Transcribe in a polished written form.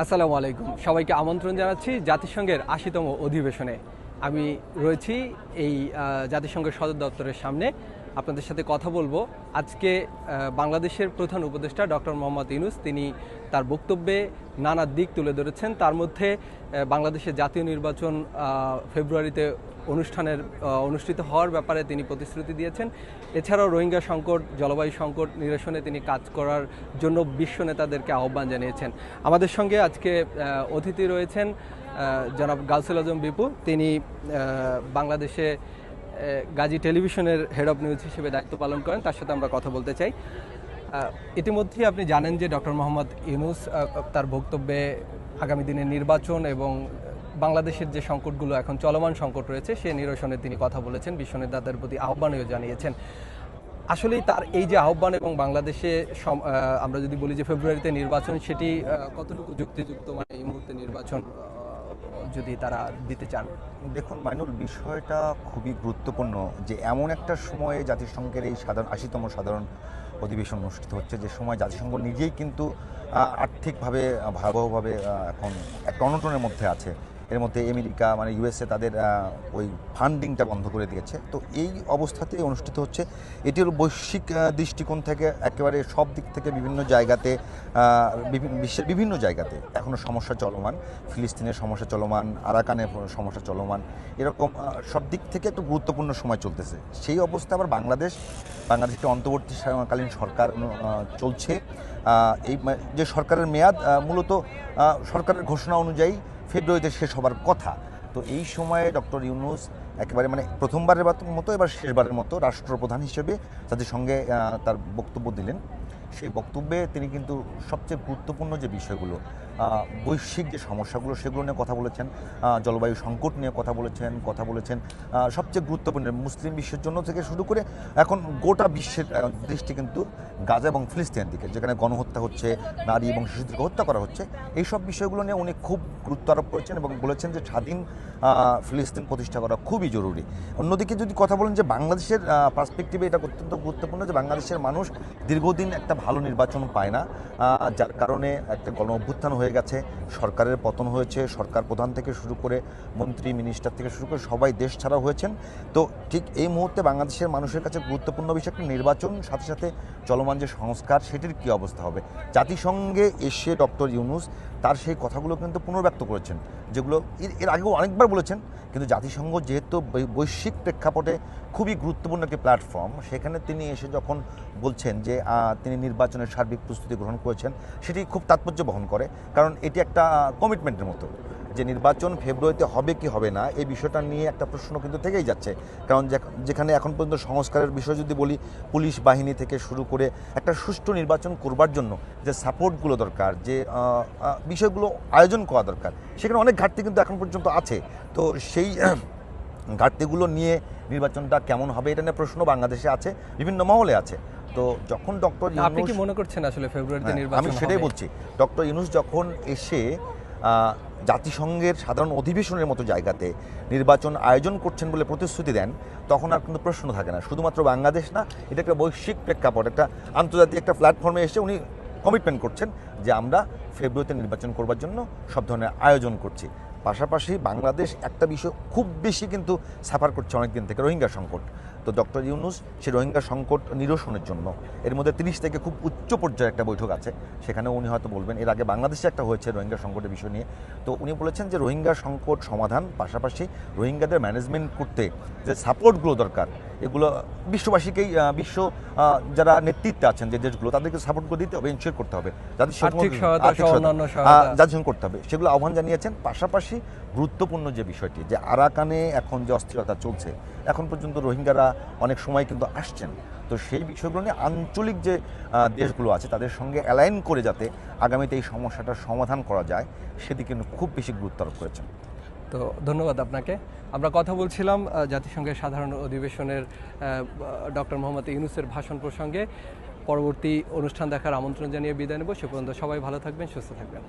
আসসালামু আলাইকুম, সবাইকে আমন্ত্রণ জানাচ্ছি জাতিসংঘের ৮০তম অধিবেশনে। আমি রয়েছি এই জাতিসংঘের সদর দপ্তরের সামনে। আপনাদের সাথে কথা বলবো। আজকে বাংলাদেশের প্রধান উপদেষ্টা ডক্টর মোহাম্মদ ইউনূস তিনি তার বক্তব্যে নানা দিক তুলে ধরেছেন। তার মধ্যে বাংলাদেশের জাতীয় নির্বাচন ফেব্রুয়ারিতে অনুষ্ঠিত হওয়ার ব্যাপারে তিনি প্রতিশ্রুতি দিয়েছেন। এছাড়াও রোহিঙ্গা সংকট, জলবায়ু সংকট নিরসনে তিনি কাজ করার জন্য বিশ্ব নেতাদেরকে আহ্বান জানিয়েছেন। আমাদের সঙ্গে আজকে অতিথি রয়েছেন জনাব গাউসুল আজম বিপু। তিনি বাংলাদেশে গাজী টেলিভিশনের হেড অফ নিউজ হিসেবে দায়িত্ব পালন করেন। তার সাথে আমরা কথা বলতে চাই। ইতিমধ্যেই আপনি জানেন যে ডক্টর মোহাম্মদ ইউনূস তার বক্তব্যে আগামী দিনের নির্বাচন এবং বাংলাদেশের যে সংকটগুলো এখন চলমান সংকট রয়েছে সে নিরসনে তিনি কথা বলেছেন, বিশ্ব নেতাদের প্রতি আহ্বানও জানিয়েছেন। আসলেই তার এই যে আহ্বান এবং বাংলাদেশে আমরা যদি বলি যে ফেব্রুয়ারিতে নির্বাচন, সেটি কতটুকু যুক্তিযুক্ত, মানে এই মুহূর্তে নির্বাচন যদি তারা দিতে চান? দেখুন মাইনুল, বিষয়টা খুবই গুরুত্বপূর্ণ যে এমন একটা সময়ে জাতিসংঘের এই ৮০তম সাধারণ অধিবেশন অনুষ্ঠিত হচ্ছে, যে সময় জাতিসংঘ নিজেই কিন্তু আর্থিকভাবে ভয়াবহভাবে এখন একটা অনটনের মধ্যে আছে। এর মধ্যে আমেরিকা মানে ইউএসএ তাদের ওই ফান্ডিংটা বন্ধ করে দিয়েছে। তো এই অবস্থাতেই অনুষ্ঠিত হচ্ছে। এটি হলো বৈশ্বিক দৃষ্টিকোণ থেকে একেবারে সব দিক থেকে বিভিন্ন জায়গাতে, বিশ্বের বিভিন্ন জায়গাতে এখনও সমস্যা চলমান। ফিলিস্তিনের সমস্যা চলমান, আরাকানের সমস্যা চলমান, এরকম সব দিক থেকে একটু গুরুত্বপূর্ণ সময় চলতেছে। সেই অবস্থা আবার বাংলাদেশে অন্তর্বর্তীকালীন সরকার চলছে। এই যে সরকারের মেয়াদ মূলত সরকারের ঘোষণা অনুযায়ী ফেব্রুয়ারিতে শেষ হবার কথা। তো এই সময়ে ডক্টর ইউনূস একেবারে মানে প্রথমবারের মতো এবার শেষবারের মতো রাষ্ট্রপ্রধান হিসেবে জাতিসংঘে তার বক্তব্য দিলেন। সেই বক্তব্যে তিনি কিন্তু সবচেয়ে গুরুত্বপূর্ণ যে বিষয়গুলো, বৈশ্বিক যে সমস্যাগুলো সেগুলো নিয়ে কথা বলেছেন, জলবায়ু সংকট নিয়ে কথা বলেছেন। সবচেয়ে গুরুত্বপূর্ণ মুসলিম বিশ্বের জন্য থেকে শুরু করে এখন গোটা বিশ্বের দৃষ্টি কিন্তু গাজা এবং ফিলিস্তিনের দিকে, যেখানে গণহত্যা হচ্ছে, নারী এবং শিশুদেরকে হত্যা করা হচ্ছে। এই সব বিষয়গুলো নিয়ে উনি খুব গুরুত্ব আরোপ করেছেন এবং বলেছেন যে স্বাধীন ফিলিস্তিন প্রতিষ্ঠা করা খুবই জরুরি। অন্যদিকে যদি কথা বলেন যে বাংলাদেশের পার্সপেক্টিভে এটা অত্যন্ত গুরুত্বপূর্ণ যে বাংলাদেশের মানুষ দীর্ঘদিন একটা ভালো নির্বাচন পায় না, যার কারণে একটা গণ অভ্যুত্থান হয়ে গেছে, সরকারের পতন হয়েছে, সরকার প্রধান থেকে শুরু করে মন্ত্রী মিনিস্টার থেকে শুরু করে সবাই দেশ ছাড়া হয়েছেন। তো ঠিক এই মুহূর্তে বাংলাদেশের মানুষের কাছে গুরুত্বপূর্ণ বিষয় একটা নির্বাচন, সাথে সাথে চলমান যে সংস্কার সেটির কী অবস্থা হবে। জাতিসংঘে এসে ডক্টর ইউনূস তার সেই কথাগুলো কিন্তু পুনর্ব্যক্ত করেছেন, যেগুলো এর আগেও অনেকবার বলেছেন। কিন্তু জাতিসংঘ যেহেতু বৈশ্বিক প্রেক্ষাপটে খুবই গুরুত্বপূর্ণ একটি প্ল্যাটফর্ম, সেখানে তিনি এসে যখন বলছেন যে তিনি নির্বাচনের সার্বিক প্রস্তুতি গ্রহণ করেছেন, সেটি খুব তাৎপর্য বহন করে। কারণ এটি একটা কমিটমেন্টের মতো যে নির্বাচন ফেব্রুয়ারিতে হবে কি হবে না এই বিষয়টা নিয়ে একটা প্রশ্ন কিন্তু থেকেই যাচ্ছে। কারণ যেখানে এখন পর্যন্ত সংস্কারের বিষয় যদি বলি, পুলিশ বাহিনী থেকে শুরু করে একটা সুষ্ঠু নির্বাচন করবার জন্য যে সাপোর্টগুলো দরকার, যে বিষয়গুলো আয়োজন করা দরকার, সেখানে অনেক ঘাটতি কিন্তু এখন পর্যন্ত আছে। তো সেই ঘাটতিগুলো নিয়ে নির্বাচনটা কেমন হবে এটা নিয়ে প্রশ্ন বাংলাদেশে আছে, বিভিন্ন মহলে আছে। তো যখন ডক্টর ইউনূস, আপনি কি মনে করছেন আসলে ফেব্রুয়ারিতে নির্বাচন আমি সেটাই বলছি, ডক্টর ইউনূস যখন এসে জাতিসংঘের সাধারণ অধিবেশনের মতো জায়গাতে নির্বাচন আয়োজন করছেন বলে প্রতিশ্রুতি দেন, তখন আর কিন্তু প্রশ্ন থাকে না। শুধুমাত্র বাংলাদেশ না, এটা একটা বৈশ্বিক প্রেক্ষাপট, একটা আন্তর্জাতিক একটা প্ল্যাটফর্মে এসে উনি কমিটমেন্ট করছেন যে আমরা ফেব্রুয়ারিতে নির্বাচন করবার জন্য সব ধরনের আয়োজন করছি। পাশাপাশি বাংলাদেশ একটা বিষয় খুব বেশি কিন্তু সাফার করছে অনেকদিন থেকে, রোহিঙ্গা সংকট। তো ডক্টর ইউনূস সেই রোহিঙ্গা সংকট নিরসনের জন্য এর মধ্যে 30 থেকে খুব উচ্চ পর্যায়ে একটা বৈঠক আছে, সেখানে উনি হয়তো বলবেন। এর আগে বাংলাদেশে একটা হয়েছে রোহিঙ্গা সংকটের বিষয় নিয়ে। তো উনি বলেছেন যে রোহিঙ্গা সংকট সমাধান, পাশাপাশি রোহিঙ্গাদের ম্যানেজমেন্ট করতে যে সাপোর্টগুলো দরকার, এগুলো বিশ্ববাসীকেই, বিশ্ব যারা নেতৃত্বে আছেন যে দেশগুলো, তাদেরকে সাপোর্টগুলো দিতে হবে, ইনশিওর করতে হবে, জাতিসংঘ করতে হবে, সেগুলো আহ্বান জানিয়েছেন। পাশাপাশি গুরুত্বপূর্ণ যে বিষয়টি, যে আরাকানে এখন যে অস্থিরতা চলছে, এখন পর্যন্ত রোহিঙ্গারা অনেক সময় কিন্তু আসছেন। তো সেই বিষয়গুলো নিয়ে আঞ্চলিক যে দেশগুলো আছে তাদের সঙ্গে অ্যালাইন করে যাতে আগামীতে এই সমস্যাটার সমাধান করা যায়, সেদিকে কিন্তু খুব বেশি গুরুত্ব আরোপ করেছেন। তো ধন্যবাদ আপনাকে। আমরা কথা বলছিলাম জাতিসংঘের সাধারণ অধিবেশনের ডক্টর মোহাম্মদ ইউনূসের ভাষণ প্রসঙ্গে। পরবর্তী অনুষ্ঠান দেখার আমন্ত্রণ জানিয়ে বিদায় নেব। সে পর্যন্ত সবাই ভালো থাকবেন, সুস্থ থাকবেন।